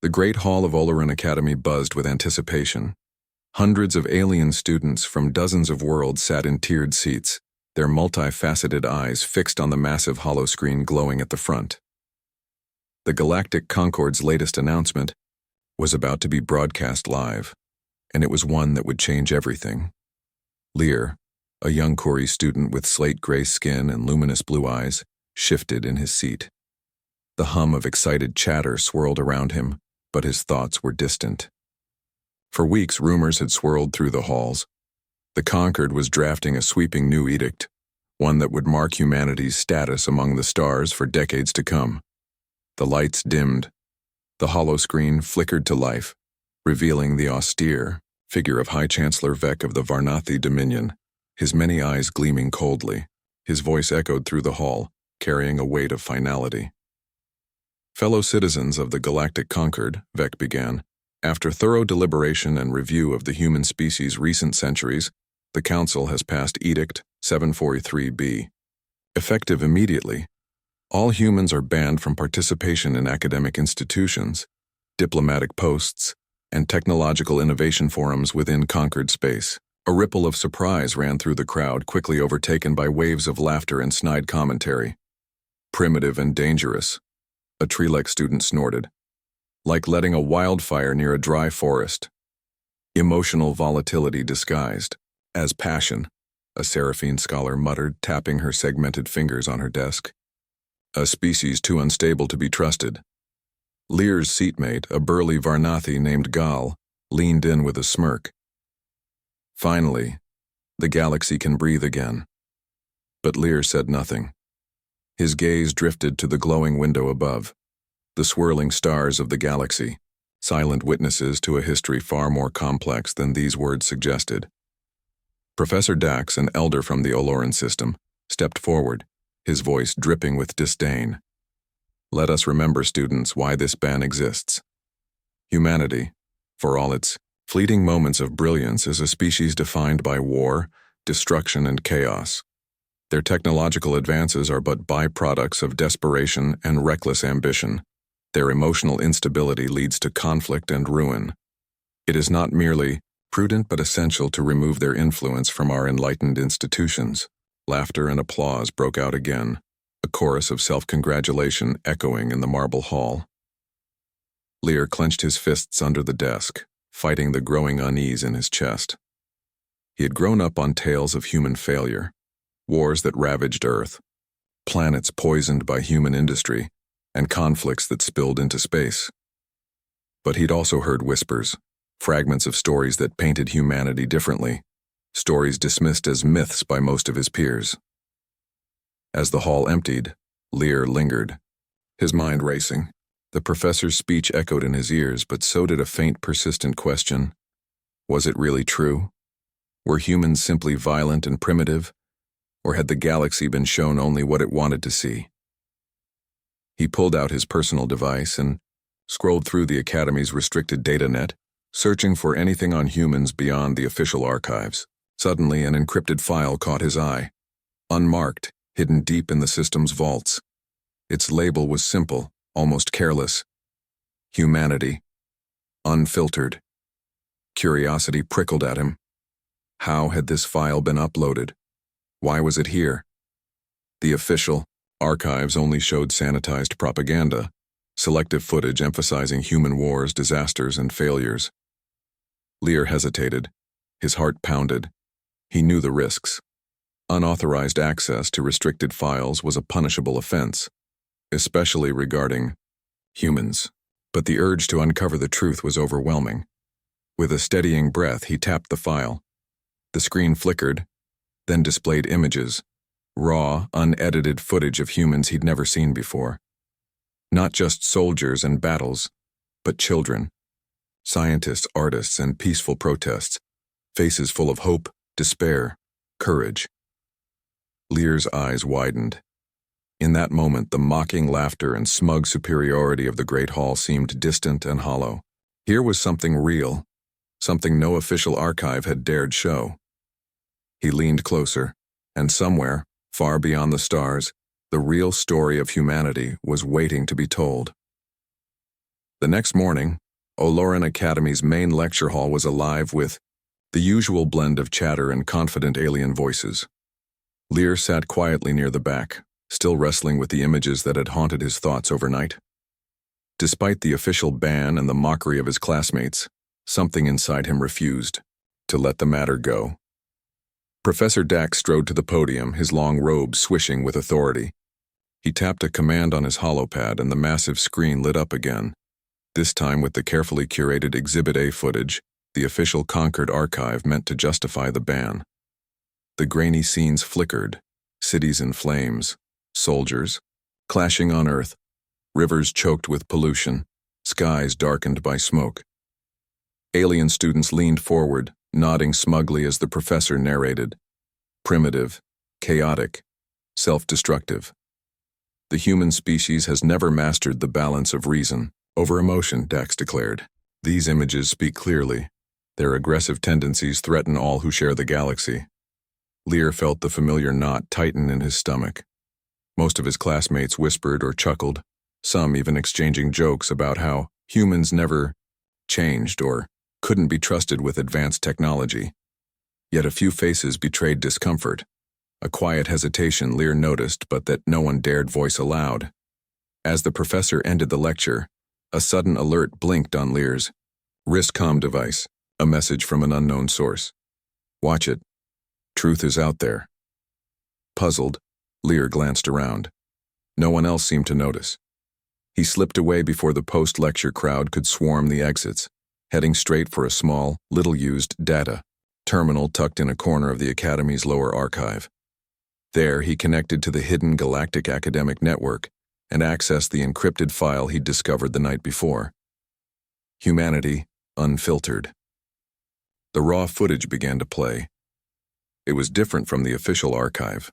The Great Hall of Oloran Academy buzzed with anticipation. Hundreds of alien students from dozens of worlds sat in tiered seats, their multifaceted eyes fixed on the massive holoscreen glowing at the front. The Galactic Concord's latest announcement was about to be broadcast live, and it was one that would change everything. Lear, a young Kori student with slate-gray skin and luminous blue eyes, shifted in his seat. The hum of excited chatter swirled around him, but his thoughts were distant. For weeks, rumors had swirled through the halls. The Concord was drafting a sweeping new edict, one that would mark humanity's status among the stars for decades to come. The lights dimmed. The holoscreen flickered to life, revealing the austere figure of High Chancellor Vec of the Varnathi Dominion, his many eyes gleaming coldly. His voice echoed through the hall, carrying a weight of finality. Fellow citizens of the Galactic Concord, Vec began, after thorough deliberation and review of the human species' recent centuries, the Council has passed Edict 743B. Effective immediately, all humans are banned from participation in academic institutions, diplomatic posts, and technological innovation forums within Concord space. A ripple of surprise ran through the crowd, quickly overtaken by waves of laughter and snide commentary. Primitive and dangerous, a Trelec student snorted. Like letting a wildfire near a dry forest. Emotional volatility disguised as passion, a Seraphine scholar muttered, tapping her segmented fingers on her desk. A species too unstable to be trusted. Lear's seatmate, a burly Varnathi named Gal, leaned in with a smirk. Finally, the galaxy can breathe again. But Lear said nothing. His gaze drifted to the glowing window above. The swirling stars of the galaxy, silent witnesses to a history far more complex than these words suggested. Professor Dax, an elder from the Oloran system, stepped forward, his voice dripping with disdain. Let us remember, students, why this ban exists. Humanity, for all its fleeting moments of brilliance, is a species defined by war, destruction, and chaos. Their technological advances are but byproducts of desperation and reckless ambition. Their emotional instability leads to conflict and ruin. It is not merely prudent but essential to remove their influence from our enlightened institutions. Laughter and applause broke out again, a chorus of self-congratulation echoing in the marble hall. Lear clenched his fists under the desk, fighting the growing unease in his chest. He had grown up on tales of human failure, wars that ravaged Earth, planets poisoned by human industry, and conflicts that spilled into space. But he'd also heard whispers, fragments of stories that painted humanity differently, stories dismissed as myths by most of his peers. As the hall emptied, Lear lingered, his mind racing. The professor's speech echoed in his ears, but so did a faint, persistent question. Was it really true? Were humans simply violent and primitive, or had the galaxy been shown only what it wanted to see? He pulled out his personal device and scrolled through the Academy's restricted data net, searching for anything on humans beyond the official archives. Suddenly, an encrypted file caught his eye. Unmarked, hidden deep in the system's vaults. Its label was simple, almost careless. Humanity. Unfiltered. Curiosity prickled at him. How had this file been uploaded? Why was it here? The official archives only showed sanitized propaganda, selective footage emphasizing human wars, disasters, and failures. Lear hesitated. His heart pounded. He knew the risks. Unauthorized access to restricted files was a punishable offense, especially regarding humans. But the urge to uncover the truth was overwhelming. With a steadying breath, he tapped the file. The screen flickered, then displayed images, raw, unedited footage of humans he'd never seen before. Not just soldiers and battles, but children, scientists, artists, and peaceful protests, faces full of hope, despair, courage. Lear's eyes widened. In that moment, the mocking laughter and smug superiority of the Great Hall seemed distant and hollow. Here was something real, something no official archive had dared show. He leaned closer, and somewhere, far beyond the stars, the real story of humanity was waiting to be told. The next morning, Oloran Academy's main lecture hall was alive with the usual blend of chatter and confident alien voices. Lear sat quietly near the back, still wrestling with the images that had haunted his thoughts overnight. Despite the official ban and the mockery of his classmates, something inside him refused to let the matter go. Professor Dax strode to the podium, his long robe swishing with authority. He tapped a command on his holopad and the massive screen lit up again, this time with the carefully curated Exhibit A footage, the official Concord archive meant to justify the ban. The grainy scenes flickered, cities in flames, soldiers, clashing on Earth, rivers choked with pollution, skies darkened by smoke. Alien students leaned forward, nodding smugly as the professor narrated. Primitive, chaotic, self-destructive. The human species has never mastered the balance of reason over emotion, Dax declared. These images speak clearly. Their aggressive tendencies threaten all who share the galaxy. Lear felt the familiar knot tighten in his stomach. Most of his classmates whispered or chuckled, some even exchanging jokes about how humans never changed or couldn't be trusted with advanced technology. Yet a few faces betrayed discomfort, a quiet hesitation Lear noticed but that no one dared voice aloud. As the professor ended the lecture, a sudden alert blinked on Lear's wrist-comm device, a message from an unknown source. Watch it. Truth is out there. Puzzled, Lear glanced around. No one else seemed to notice. He slipped away before the post-lecture crowd could swarm the exits, heading straight for a small, little-used data terminal tucked in a corner of the Academy's lower archive. There, he connected to the hidden Galactic academic network and accessed the encrypted file he'd discovered the night before. Humanity, unfiltered. The raw footage began to play. It was different from the official archive,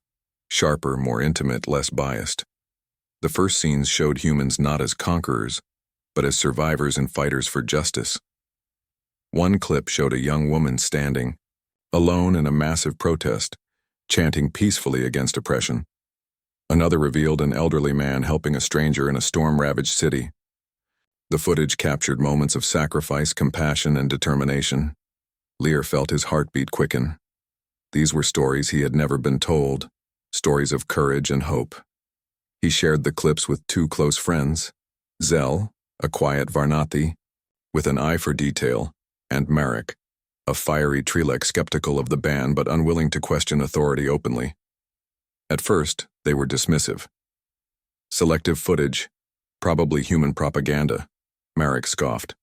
sharper, more intimate, less biased. The first scenes showed humans not as conquerors, but as survivors and fighters for justice. One clip showed a young woman standing, alone in a massive protest, chanting peacefully against oppression. Another revealed an elderly man helping a stranger in a storm-ravaged city. The footage captured moments of sacrifice, compassion, and determination. Lear felt his heartbeat quicken. These were stories he had never been told, stories of courage and hope. He shared the clips with two close friends, Zell, a quiet Varnathi, with an eye for detail, and Marek, a fiery Trelec skeptical of the ban but unwilling to question authority openly. At first, they were dismissive. Selective footage, probably human propaganda, Marek scoffed.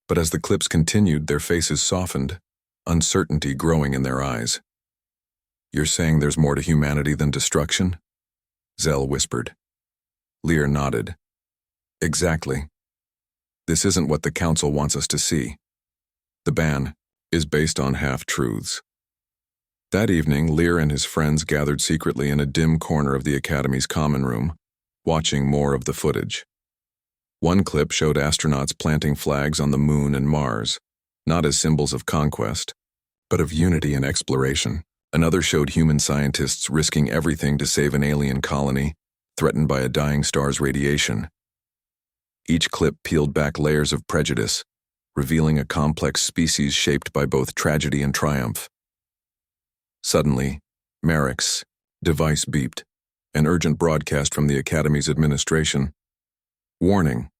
But as the clips continued, their faces softened, uncertainty growing in their eyes. You're saying there's more to humanity than destruction? Zell whispered. Lear nodded. Exactly. This isn't what the Council wants us to see. The ban is based on half-truths. That evening, Lear and his friends gathered secretly in a dim corner of the Academy's common room, watching more of the footage. One clip showed astronauts planting flags on the Moon and Mars, not as symbols of conquest, but of unity and exploration. Another showed human scientists risking everything to save an alien colony, threatened by a dying star's radiation. Each clip peeled back layers of prejudice, revealing a complex species shaped by both tragedy and triumph. Suddenly, Marek's device beeped, an urgent broadcast from the Academy's administration. Warning: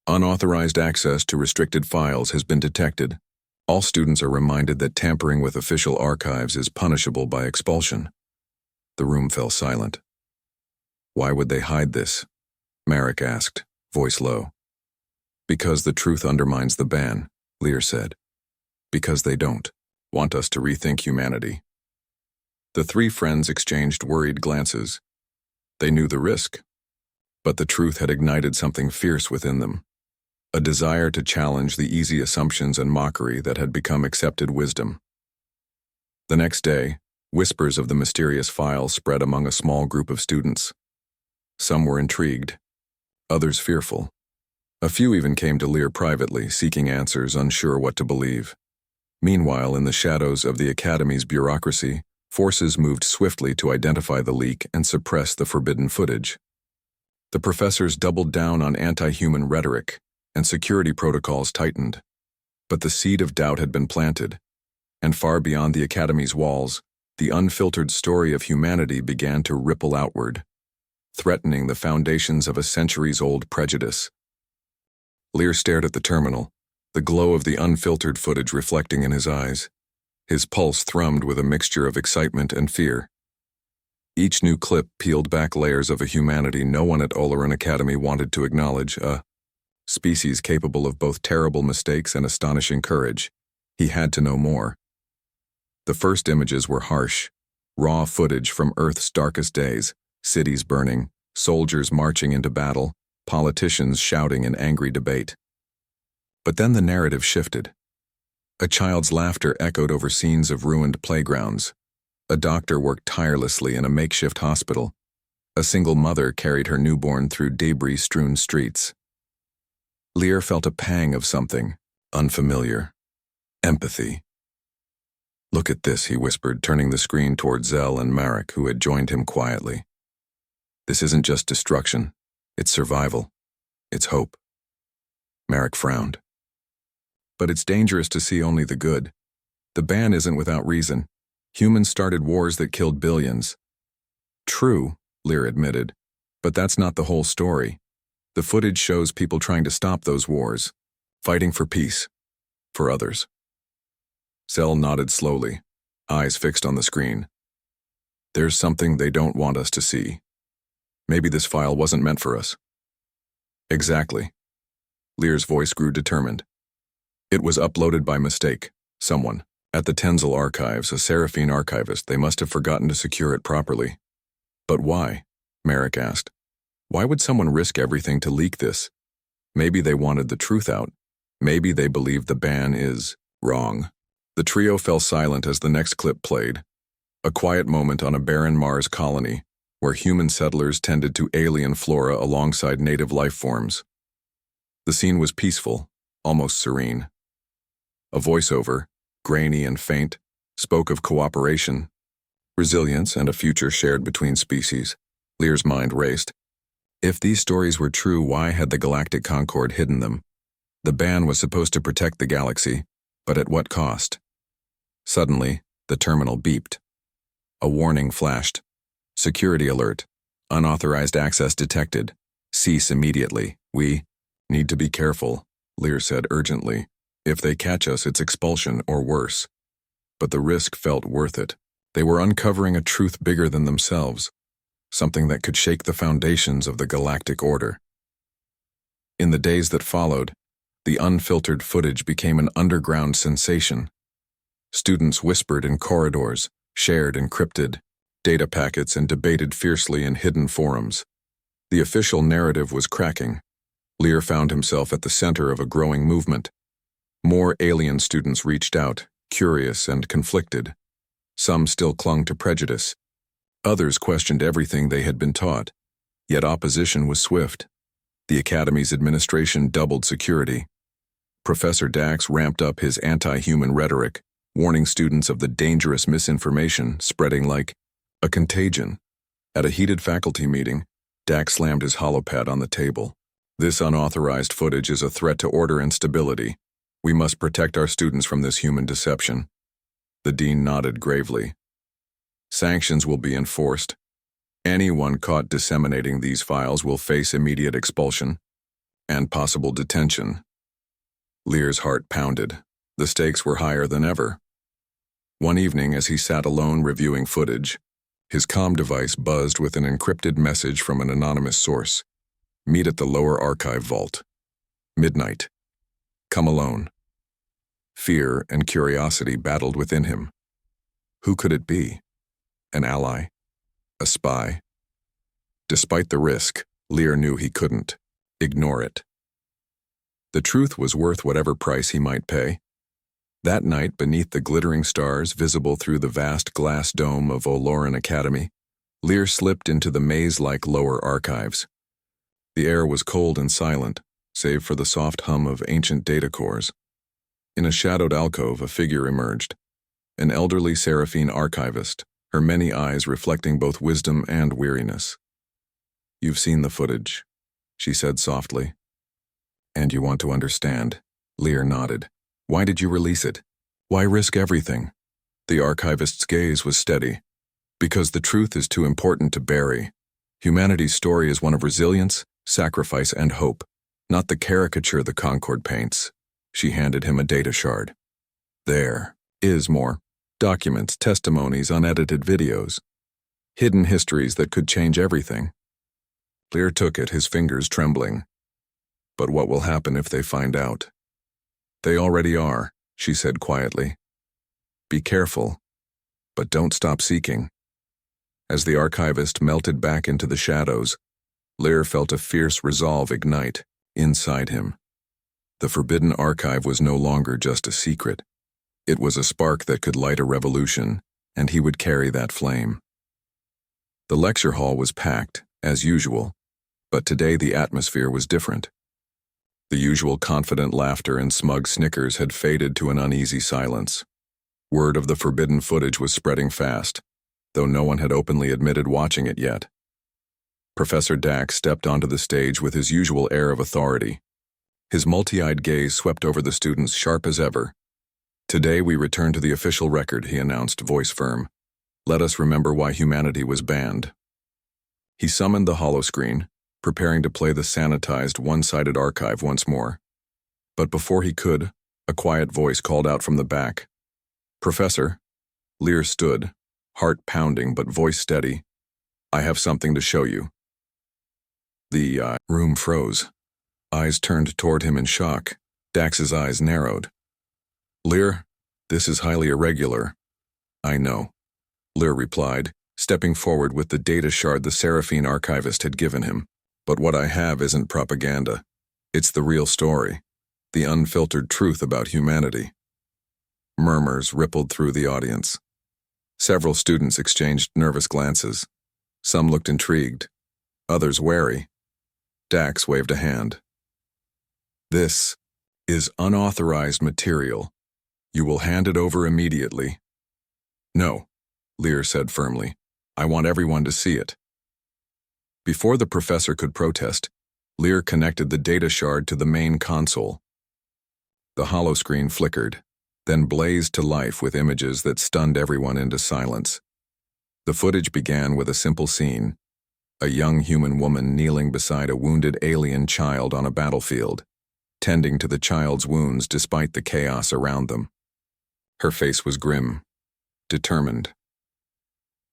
unauthorized access to restricted files has been detected. All students are reminded that tampering with official archives is punishable by expulsion. The room fell silent. Why would they hide this? Marek asked, voice low. Because the truth undermines the ban, Lear said. Because they don't want us to rethink humanity. The three friends exchanged worried glances. They knew the risk, but the truth had ignited something fierce within them, a desire to challenge the easy assumptions and mockery that had become accepted wisdom. The next day, whispers of the mysterious file spread among a small group of students. Some were intrigued, others fearful. A few even came to Lear privately, seeking answers, unsure what to believe. Meanwhile, in the shadows of the Academy's bureaucracy, forces moved swiftly to identify the leak and suppress the forbidden footage. The professors doubled down on anti-human rhetoric, and security protocols tightened. But the seed of doubt had been planted, and far beyond the Academy's walls, the unfiltered story of humanity began to ripple outward, threatening the foundations of a centuries-old prejudice. Lear stared at the terminal, the glow of the unfiltered footage reflecting in his eyes. His pulse thrummed with a mixture of excitement and fear. Each new clip peeled back layers of a humanity no one at Oloran Academy wanted to acknowledge, a species capable of both terrible mistakes and astonishing courage. He had to know more. The first images were harsh, raw footage from Earth's darkest days, cities burning, soldiers marching into battle, politicians shouting in angry debate. But then the narrative shifted. A child's laughter echoed over scenes of ruined playgrounds. A doctor worked tirelessly in a makeshift hospital. A single mother carried her newborn through debris-strewn streets. Lear felt a pang of something unfamiliar. Empathy. "Look at this," he whispered, turning the screen toward Zell and Marek, who had joined him quietly. "This isn't just destruction. It's survival. It's hope." Marek frowned. "But it's dangerous to see only the good. The ban isn't without reason. Humans started wars that killed billions." "True," Lear admitted, "but that's not the whole story. The footage shows people trying to stop those wars, fighting for peace, for others." Zell nodded slowly, eyes fixed on the screen. "There's something they don't want us to see. Maybe this file wasn't meant for us." "Exactly." Lear's voice grew determined. "It was uploaded by mistake. Someone. At the Tenzil archives, a Seraphine archivist, they must have forgotten to secure it properly." "But why?" Marek asked. "Why would someone risk everything to leak this? Maybe they wanted the truth out. Maybe they believed the ban is wrong." The trio fell silent as the next clip played. A quiet moment on a barren Mars colony, where human settlers tended to alien flora alongside native life forms. The scene was peaceful, almost serene. A voiceover, grainy and faint, spoke of cooperation, resilience, and a future shared between species. Lear's mind raced. If these stories were true, why had the Galactic Concord hidden them? The ban was supposed to protect the galaxy, but at what cost? Suddenly, the terminal beeped. A warning flashed. "Security alert. Unauthorized access detected. Cease immediately. We need to be careful," Lear said urgently. "If they catch us, it's expulsion or worse." But the risk felt worth it. They were uncovering a truth bigger than themselves, something that could shake the foundations of the galactic order. In the days that followed, the unfiltered footage became an underground sensation. Students whispered in corridors, shared encrypted data packets, and debated fiercely in hidden forums. The official narrative was cracking. Lear found himself at the center of a growing movement. More alien students reached out, curious and conflicted. Some still clung to prejudice. Others questioned everything they had been taught. Yet opposition was swift. The Academy's administration doubled security. Professor Dax ramped up his anti-human rhetoric, warning students of the dangerous misinformation spreading like a contagion. At a heated faculty meeting, Dax slammed his holopad on the table. "This unauthorized footage is a threat to order and stability. We must protect our students from this human deception." The dean nodded gravely. "Sanctions will be enforced. Anyone caught disseminating these files will face immediate expulsion and possible detention." Lear's heart pounded. The stakes were higher than ever. One evening, as he sat alone reviewing footage, his comm device buzzed with an encrypted message from an anonymous source. "Meet at the lower archive vault. Midnight. Come alone." Fear and curiosity battled within him. Who could it be? An ally? A spy? Despite the risk, Lear knew he couldn't ignore it. The truth was worth whatever price he might pay. That night, beneath the glittering stars visible through the vast glass dome of Oloran Academy, Lear slipped into the maze-like lower archives. The air was cold and silent, save for the soft hum of ancient data cores. In a shadowed alcove, a figure emerged, an elderly Seraphine archivist, her many eyes reflecting both wisdom and weariness. "You've seen the footage," she said softly. And you want to understand? Lear nodded. Why did you release it? Why risk everything? The archivist's gaze was steady. Because the truth is too important to bury. Humanity's story is one of resilience, sacrifice, and hope, not the caricature the Concord paints. She handed him a data shard. There is more. Documents, testimonies, unedited videos. Hidden histories that could change everything. Lear took it, his fingers trembling. But what will happen if they find out? They already are, she said quietly. Be careful, but don't stop seeking. As the archivist melted back into the shadows, Lear felt a fierce resolve ignite inside him. The forbidden archive was no longer just a secret. It was a spark that could light a revolution, and he would carry that flame. The lecture hall was packed, as usual, but today the atmosphere was different. The usual confident laughter and smug snickers had faded to an uneasy silence. Word of the forbidden footage was spreading fast, though no one had openly admitted watching it yet. Professor Dax stepped onto the stage with his usual air of authority. His multi-eyed gaze swept over the students sharp as ever. Today we return to the official record, he announced, voice firm. Let us remember why humanity was banned. He summoned the holoscreen, preparing to play the sanitized, one-sided archive once more. But before he could, a quiet voice called out from the back. Professor. Lear stood, heart pounding but voice steady. I have something to show you. The room froze. Eyes turned toward him in shock. Dax's eyes narrowed. Lear, this is highly irregular. I know, Lear replied, stepping forward with the data shard the Seraphine archivist had given him. But what I have isn't propaganda. It's the real story, the unfiltered truth about humanity. Murmurs rippled through the audience. Several students exchanged nervous glances. Some looked intrigued, others wary. Dax waved a hand. This is unauthorized material. You will hand it over immediately. No, Lear said firmly. I want everyone to see it. Before the professor could protest, Lear connected the data shard to the main console. The holoscreen flickered, then blazed to life with images that stunned everyone into silence. The footage began with a simple scene, a young human woman kneeling beside a wounded alien child on a battlefield, tending to the child's wounds despite the chaos around them. Her face was grim, determined.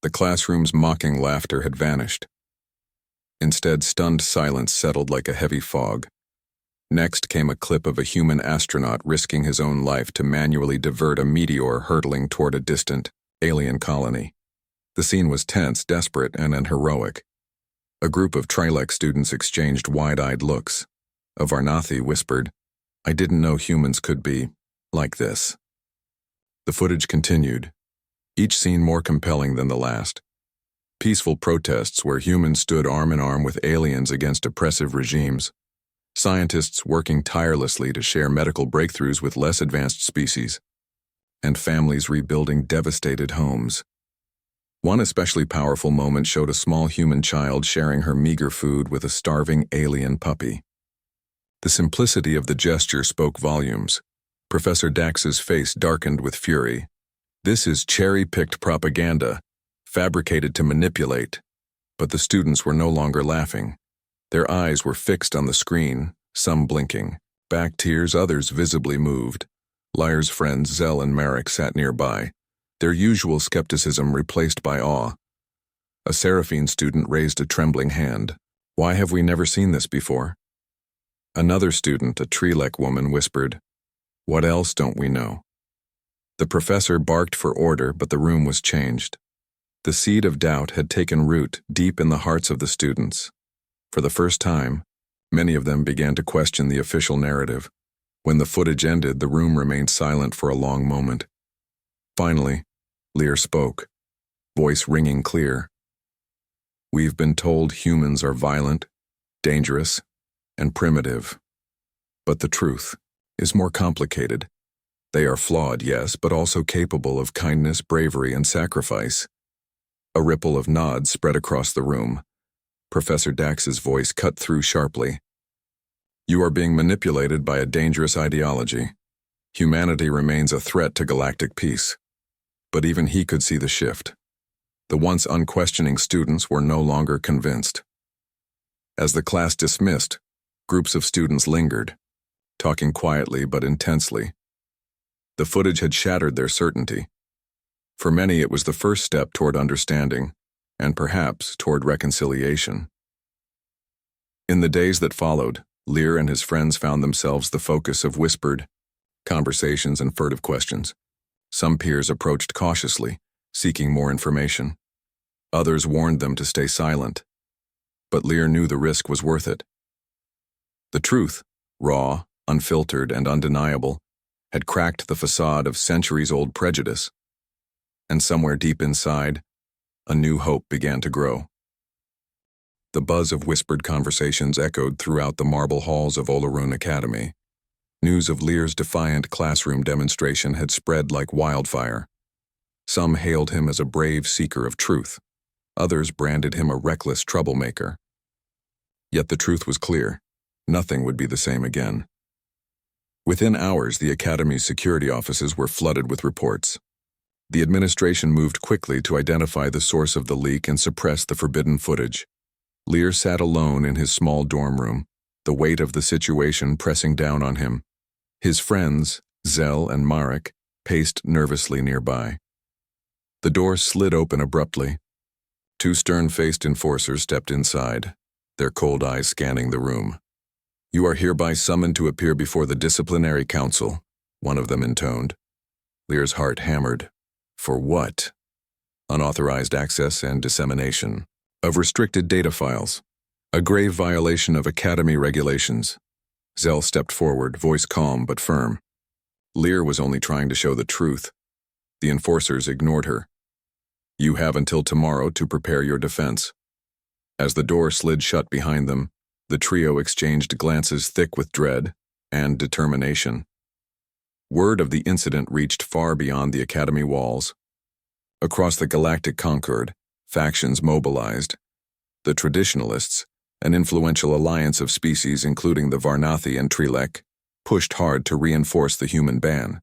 The classroom's mocking laughter had vanished. Instead, stunned silence settled like a heavy fog. Next came a clip of a human astronaut risking his own life to manually divert a meteor hurtling toward a distant, alien colony. The scene was tense, desperate, and heroic. A group of Trilec students exchanged wide-eyed looks. A Varnathi whispered, I didn't know humans could be like this. The footage continued, each scene more compelling than the last. Peaceful protests where humans stood arm in arm with aliens against oppressive regimes. Scientists working tirelessly to share medical breakthroughs with less advanced species. And families rebuilding devastated homes. One especially powerful moment showed a small human child sharing her meager food with a starving alien puppy. The simplicity of the gesture spoke volumes. Professor Dax's face darkened with fury. This is cherry-picked propaganda, fabricated to manipulate. But the students were no longer laughing. Their eyes were fixed on the screen, some blinking. Back tears, others visibly moved. Lyre's friends Zell and Marek sat nearby, their usual skepticism replaced by awe. A Seraphine student raised a trembling hand. Why have we never seen this before? Another student, a Trilec woman, whispered, What else don't we know? The professor barked for order, but the room was changed. The seed of doubt had taken root deep in the hearts of the students. For the first time, many of them began to question the official narrative. When the footage ended, the room remained silent for a long moment. Finally, Lear spoke, voice ringing clear. We've been told humans are violent, dangerous, and primitive. But the truth is more complicated. They are flawed, yes, but also capable of kindness, bravery, and sacrifice. A ripple of nods spread across the room. Professor Dax's voice cut through sharply. You are being manipulated by a dangerous ideology. Humanity remains a threat to galactic peace. But even he could see the shift. The once unquestioning students were no longer convinced. As the class dismissed, groups of students lingered, talking quietly but intensely. The footage had shattered their certainty. For many, it was the first step toward understanding, and perhaps toward reconciliation. In the days that followed, Lear and his friends found themselves the focus of whispered conversations and furtive questions. Some peers approached cautiously, seeking more information. Others warned them to stay silent. But Lear knew the risk was worth it. The truth, raw, unfiltered, and undeniable, had cracked the facade of centuries-old prejudice. And somewhere deep inside, a new hope began to grow. The buzz of whispered conversations echoed throughout the marble halls of Olorun Academy. News of Lear's defiant classroom demonstration had spread like wildfire. Some hailed him as a brave seeker of truth. Others branded him a reckless troublemaker. Yet the truth was clear. Nothing would be the same again. Within hours, the Academy's security offices were flooded with reports. The administration moved quickly to identify the source of the leak and suppress the forbidden footage. Lear sat alone in his small dorm room, the weight of the situation pressing down on him. His friends, Zell and Marek, paced nervously nearby. The door slid open abruptly. Two stern-faced enforcers stepped inside, their cold eyes scanning the room. "You are hereby summoned to appear before the Disciplinary Council," one of them intoned. Lear's heart hammered. For what? Unauthorized access and dissemination of restricted data files, a grave violation of Academy regulations. Zell stepped forward, voice calm but firm. Lear was only trying to show the truth. The enforcers ignored her. "You have until tomorrow to prepare your defense." As the door slid shut behind them, the trio exchanged glances thick with dread and determination. Word of the incident reached far beyond the Academy walls. Across the Galactic Concord, factions mobilized. The Traditionalists, an influential alliance of species including the Varnathi and Trilek, pushed hard to reinforce the human ban.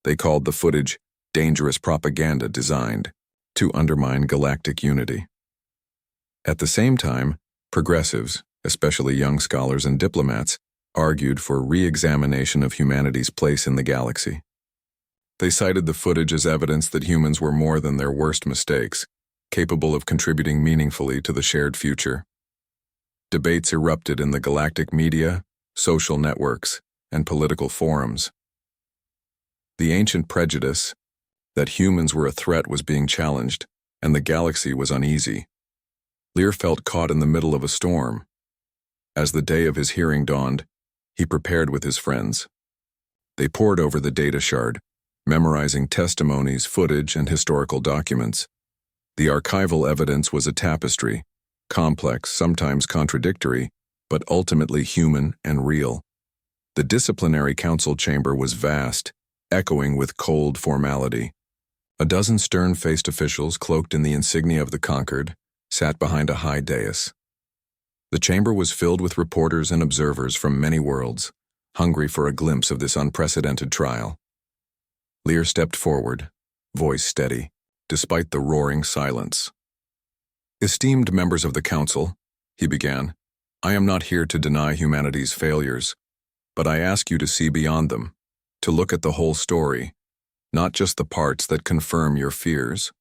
They called the footage dangerous propaganda designed to undermine galactic unity. At the same time, progressives, especially young scholars and diplomats, argued for re-examination of humanity's place in the galaxy. They cited the footage as evidence that humans were more than their worst mistakes, capable of contributing meaningfully to the shared future. Debates erupted in the galactic media, social networks, and political forums. The ancient prejudice that humans were a threat was being challenged, and the galaxy was uneasy. Lear felt caught in the middle of a storm. As the day of his hearing dawned, he prepared with his friends. They pored over the data shard, memorizing testimonies, footage, and historical documents. The archival evidence was a tapestry, complex, sometimes contradictory, but ultimately human and real. The disciplinary council chamber was vast, echoing with cold formality. A dozen stern-faced officials, cloaked in the insignia of the conquered, sat behind a high dais. The chamber was filled with reporters and observers from many worlds, hungry for a glimpse of this unprecedented trial. Lear stepped forward, voice steady, despite the roaring silence. "Esteemed members of the council," he began, "I am not here to deny humanity's failures, but I ask you to see beyond them, to look at the whole story, not just the parts that confirm your fears."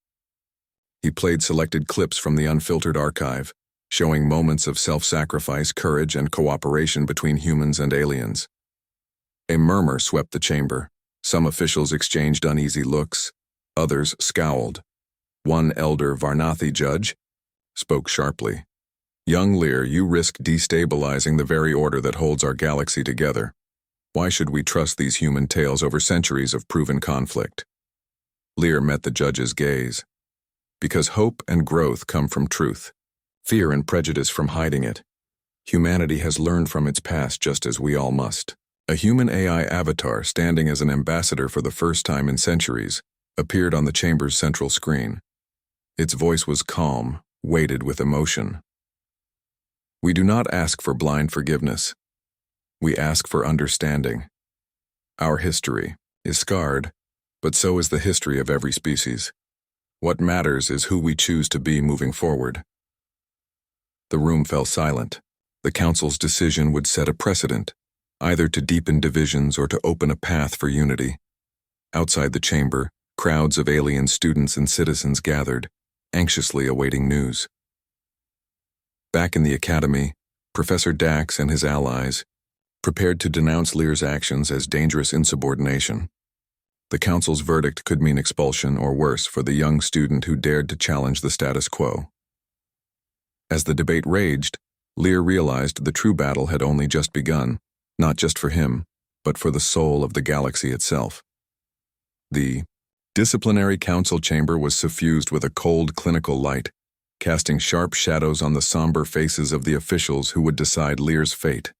He played selected clips from the unfiltered archive, showing moments of self-sacrifice, courage, and cooperation between humans and aliens. A murmur swept the chamber. Some officials exchanged uneasy looks, others scowled. One elder Varnathi judge spoke sharply. "Young Lear, you risk destabilizing the very order that holds our galaxy together. Why should we trust these human tales over centuries of proven conflict?" Lear met the judge's gaze. "Because hope and growth come from truth, fear and prejudice from hiding it. Humanity has learned from its past just as we all must." A human AI avatar, standing as an ambassador for the first time in centuries, appeared on the chamber's central screen. Its voice was calm, weighted with emotion. "We do not ask for blind forgiveness. We ask for understanding. Our history is scarred, but so is the history of every species. What matters is who we choose to be moving forward. The room fell silent. The council's decision would set a precedent, either to deepen divisions or to open a path for unity. Outside the chamber, crowds of alien students and citizens gathered, anxiously awaiting news. Back in the academy, Professor Dax and his allies prepared to denounce Lear's actions as dangerous insubordination. The council's verdict could mean expulsion or worse for the young student who dared to challenge the status quo. As the debate raged, Lear realized the true battle had only just begun, not just for him, but for the soul of the galaxy itself. The disciplinary council chamber was suffused with a cold clinical light, casting sharp shadows on the somber faces of the officials who would decide Lear's fate.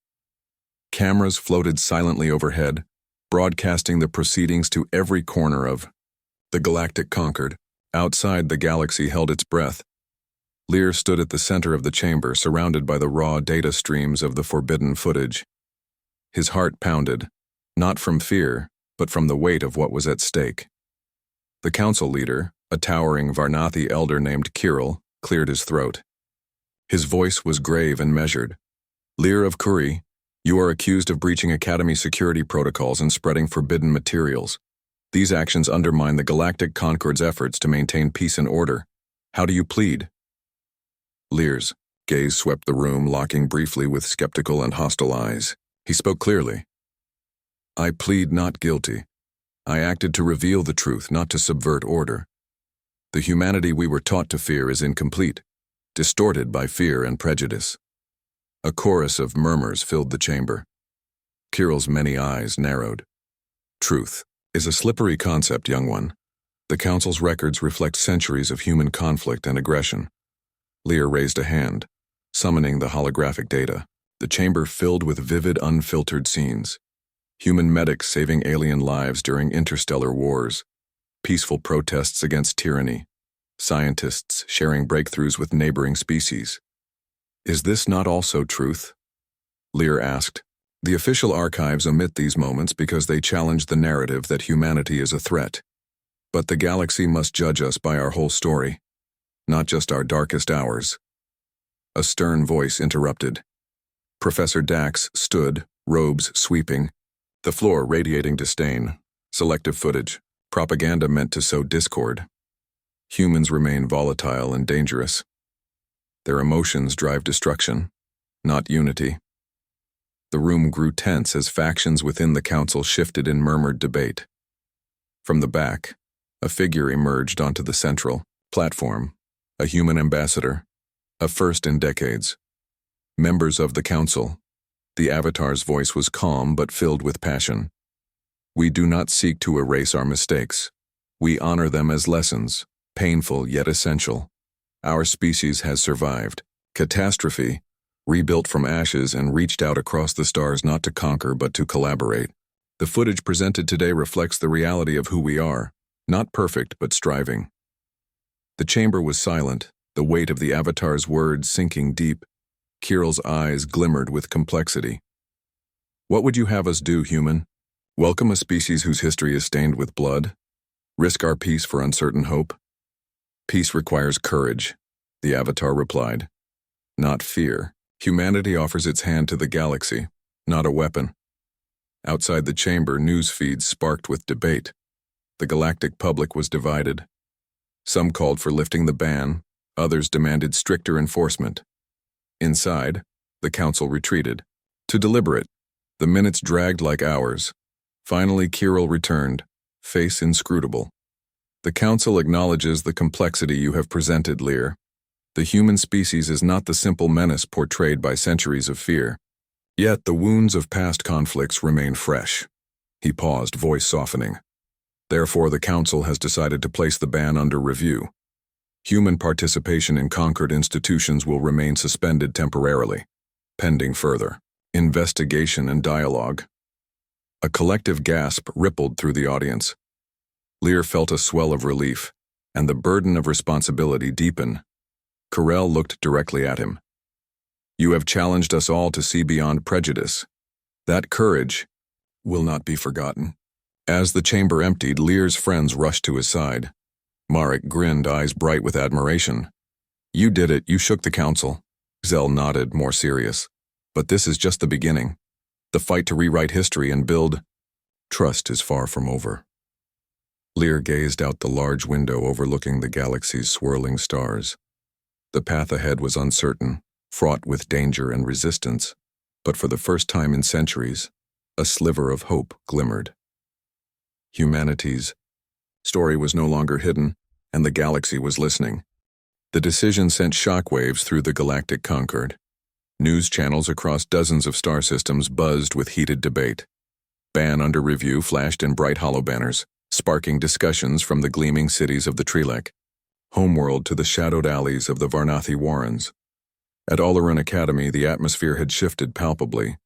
Cameras floated silently overhead, broadcasting the proceedings to every corner of the Galactic conquered. Outside, the galaxy held its breath. Lear stood at the center of the chamber, surrounded by the raw data streams of the forbidden footage. His heart pounded, not from fear, but from the weight of what was at stake. The council leader, a towering Varnathi elder named Kirill, cleared his throat. His voice was grave and measured. Lear of Kuri, you are accused of breaching Academy security protocols and spreading forbidden materials. These actions undermine the Galactic Concord's efforts to maintain peace and order. How do you plead? Lear's gaze swept the room, locking briefly with skeptical and hostile eyes. He spoke clearly. I plead not guilty. I acted to reveal the truth, not to subvert order. The humanity we were taught to fear is incomplete, distorted by fear and prejudice. A chorus of murmurs filled the chamber. Kirill's many eyes narrowed. Truth is a slippery concept, young one. The Council's records reflect centuries of human conflict and aggression. Lear raised a hand, summoning the holographic data. The chamber filled with vivid, unfiltered scenes. Human medics saving alien lives during interstellar wars. Peaceful protests against tyranny. Scientists sharing breakthroughs with neighboring species. Is this not also truth? Lear asked. The official archives omit these moments because they challenge the narrative that humanity is a threat. But the galaxy must judge us by our whole story, not just our darkest hours. A stern voice interrupted. Professor Dax stood, robes sweeping, the floor radiating disdain, selective footage, propaganda meant to sow discord. Humans remain volatile and dangerous. Their emotions drive destruction, not unity. The room grew tense as factions within the council shifted in murmured debate. From the back, a figure emerged onto the central platform, a human ambassador, a first in decades. Members of the council. The avatar's voice was calm but filled with passion. We do not seek to erase our mistakes. We honor them as lessons, painful yet essential. Our species has survived catastrophe, rebuilt from ashes and reached out across the stars not to conquer but to collaborate. The footage presented today reflects the reality of who we are, not perfect but striving. The chamber was silent, the weight of the avatar's words sinking deep. Kirill's eyes glimmered with complexity. What would you have us do, human? Welcome a species whose history is stained with blood? Risk our peace for uncertain hope? Peace requires courage, the avatar replied. Not fear. Humanity offers its hand to the galaxy, not a weapon. Outside the chamber, news feeds sparked with debate. The galactic public was divided. Some called for lifting the ban, others demanded stricter enforcement. Inside, the council retreated. To deliberate, the minutes dragged like hours. Finally, Kirill returned, face inscrutable. The council acknowledges the complexity you have presented, Lear. The human species is not the simple menace portrayed by centuries of fear. Yet the wounds of past conflicts remain fresh. He paused, voice softening. Therefore, the council has decided to place the ban under review. Human participation in conquered institutions will remain suspended temporarily, pending further investigation and dialogue. A collective gasp rippled through the audience. Lear felt a swell of relief, and the burden of responsibility deepen. Kirill looked directly at him. You have challenged us all to see beyond prejudice. That courage will not be forgotten. As the chamber emptied, Lear's friends rushed to his side. Marek grinned, eyes bright with admiration. You did it, you shook the council. Zell nodded, more serious. But this is just the beginning. The fight to rewrite history and build trust is far from over. Lear gazed out the large window overlooking the galaxy's swirling stars. The path ahead was uncertain, fraught with danger and resistance, but for the first time in centuries, a sliver of hope glimmered. Humanity's story was no longer hidden, and the galaxy was listening. The decision sent shockwaves through the Galactic Concord. News channels across dozens of star systems buzzed with heated debate. Ban under review flashed in bright hollow banners, sparking discussions from the gleaming cities of the Trilek, homeworld to the shadowed alleys of the Varnathi Warrens. At Oleron Academy, the atmosphere had shifted palpably.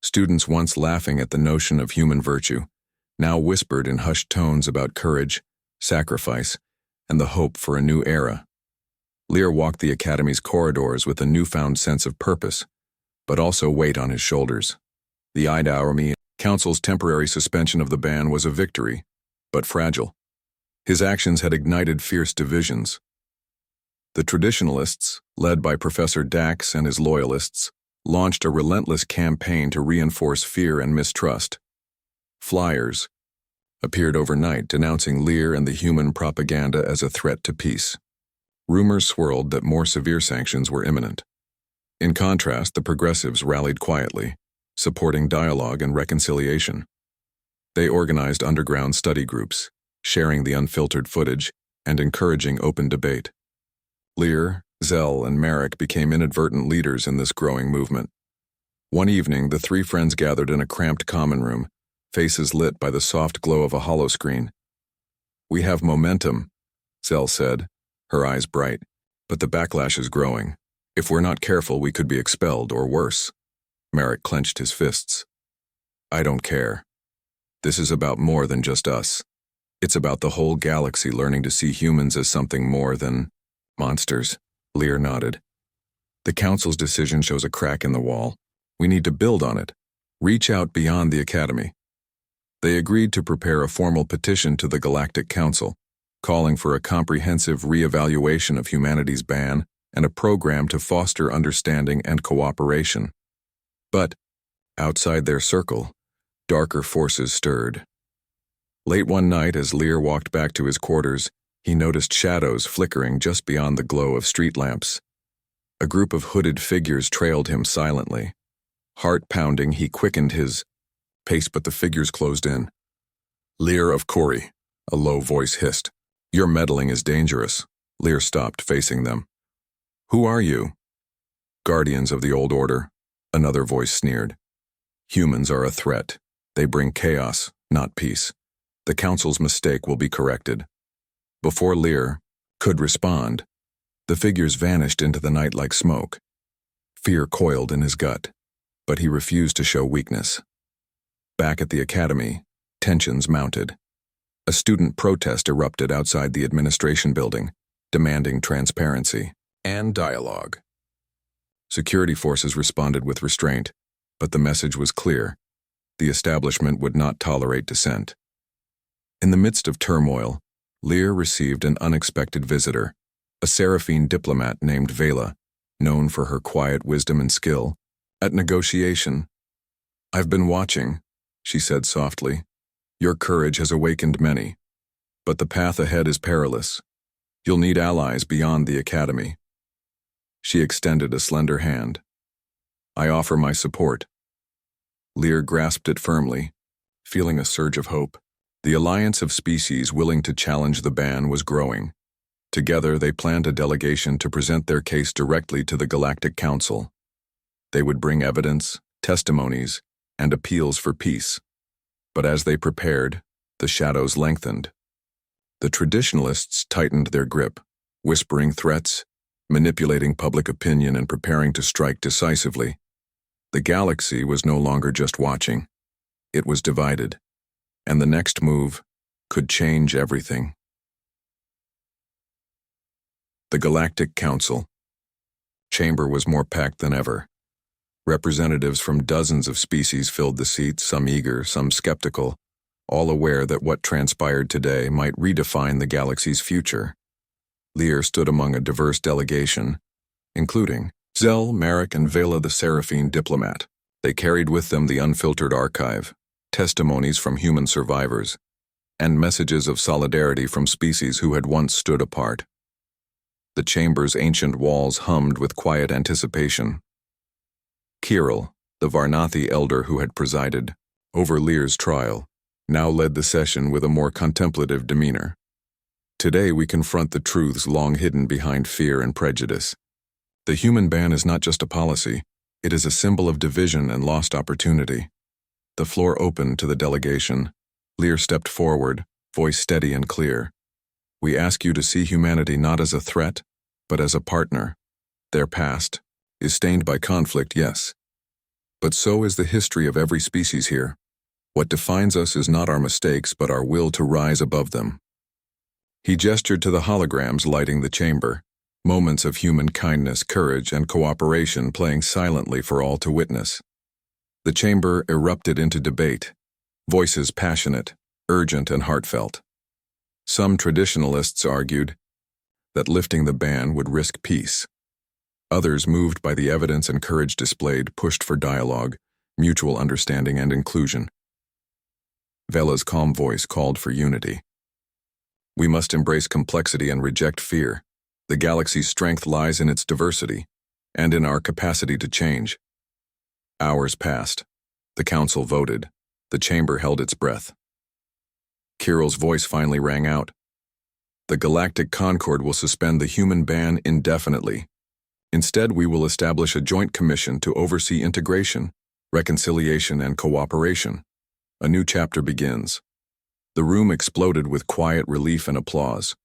Students once laughing at the notion of human virtue now whispered in hushed tones about courage, sacrifice, and the hope for a new era. Lear walked the Academy's corridors with a newfound sense of purpose, but also weight on his shoulders. The Army Council's temporary suspension of the ban was a victory, but fragile. His actions had ignited fierce divisions. The Traditionalists, led by Professor Dax and his loyalists, launched a relentless campaign to reinforce fear and mistrust. Flyers appeared overnight denouncing Lear and the human propaganda as a threat to peace. Rumors swirled that more severe sanctions were imminent. In contrast, the progressives rallied quietly, supporting dialogue and reconciliation. They organized underground study groups, sharing the unfiltered footage and encouraging open debate. Lear, Zell, and Marek became inadvertent leaders in this growing movement. One evening, the three friends gathered in a cramped common room, faces lit by the soft glow of a holoscreen. "We have momentum," Zell said, her eyes bright, "but the backlash is growing. If we're not careful, we could be expelled, or worse." Marek clenched his fists. "I don't care. This is about more than just us. It's about the whole galaxy learning to see humans as something more than monsters." Lear nodded. "The Council's decision shows a crack in the wall. We need to build on it. Reach out beyond the Academy." They agreed to prepare a formal petition to the Galactic Council, calling for a comprehensive re-evaluation of humanity's ban and a program to foster understanding and cooperation. But, outside their circle, darker forces stirred. Late one night, as Lear walked back to his quarters, he noticed shadows flickering just beyond the glow of street lamps. A group of hooded figures trailed him silently. Heart pounding, he quickened his pace, but the figures closed in. "Lear of Kori," a low voice hissed. "Your meddling is dangerous." Lear stopped, facing them. "Who are you?" "Guardians of the Old Order," another voice sneered. "Humans are a threat. They bring chaos, not peace. The Council's mistake will be corrected." Before Lear could respond, the figures vanished into the night like smoke. Fear coiled in his gut, but he refused to show weakness. Back at the Academy, tensions mounted. A student protest erupted outside the administration building, demanding transparency and dialogue. Security forces responded with restraint, but the message was clear. The establishment would not tolerate dissent. In the midst of turmoil, Lear received an unexpected visitor, a Seraphine diplomat named Vela, known for her quiet wisdom and skill at negotiation. "I've been watching," she said softly. "Your courage has awakened many, but the path ahead is perilous. You'll need allies beyond the Academy." She extended a slender hand. "I offer my support." Lear grasped it firmly, feeling a surge of hope. The alliance of species willing to challenge the ban was growing. Together, they planned a delegation to present their case directly to the Galactic Council. They would bring evidence, testimonies, and appeals for peace. But as they prepared, the shadows lengthened. The Traditionalists tightened their grip, whispering threats, manipulating public opinion, and preparing to strike decisively. The galaxy was no longer just watching. It was divided, and the next move could change everything. The Galactic Council. Chamber was more packed than ever. Representatives from dozens of species filled the seats, some eager, some skeptical, all aware that what transpired today might redefine the galaxy's future. Lear stood among a diverse delegation, including Zell, Marek, and Vela the Seraphine diplomat. They carried with them the unfiltered archive, testimonies from human survivors, and messages of solidarity from species who had once stood apart. The chamber's ancient walls hummed with quiet anticipation. Kirill, the Varnathi elder who had presided over Lear's trial, now led the session with a more contemplative demeanor. Today we confront the truths long hidden behind fear and prejudice. The human ban is not just a policy, it is a symbol of division and lost opportunity. The floor opened to the delegation. Lear stepped forward, voice steady and clear. We ask you to see humanity not as a threat, but as a partner. Their past is stained by conflict, yes. But so is the history of every species here. What defines us is not our mistakes, but our will to rise above them. He gestured to the holograms lighting the chamber, moments of human kindness, courage, and cooperation playing silently for all to witness. The chamber erupted into debate, voices passionate, urgent, and heartfelt. Some traditionalists argued that lifting the ban would risk peace. Others, moved by the evidence and courage displayed, pushed for dialogue, mutual understanding, and inclusion. Vela's calm voice called for unity. We must embrace complexity and reject fear. The galaxy's strength lies in its diversity, and in our capacity to change. Hours passed. The council voted. The chamber held its breath. Kirill's voice finally rang out. The Galactic Concord will suspend the human ban indefinitely. Instead, we will establish a joint commission to oversee integration, reconciliation, and cooperation. A new chapter begins. The room exploded with quiet relief and applause.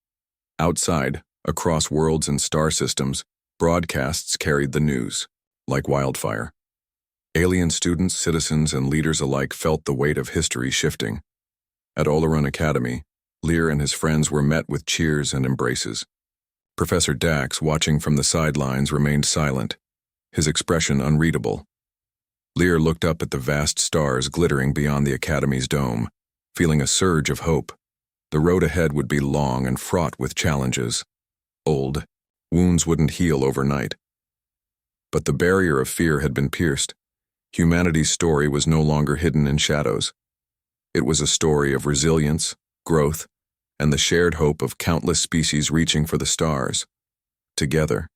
Outside, across worlds and star systems, broadcasts carried the news, like wildfire. Alien students, citizens, and leaders alike felt the weight of history shifting. At Oleron Academy, Lear and his friends were met with cheers and embraces. Professor Dax, watching from the sidelines, remained silent, his expression unreadable. Lear looked up at the vast stars glittering beyond the Academy's dome, feeling a surge of hope. The road ahead would be long and fraught with challenges. Old wounds wouldn't heal overnight. But the barrier of fear had been pierced. Humanity's story was no longer hidden in shadows. It was a story of resilience, growth, and the shared hope of countless species reaching for the stars. Together,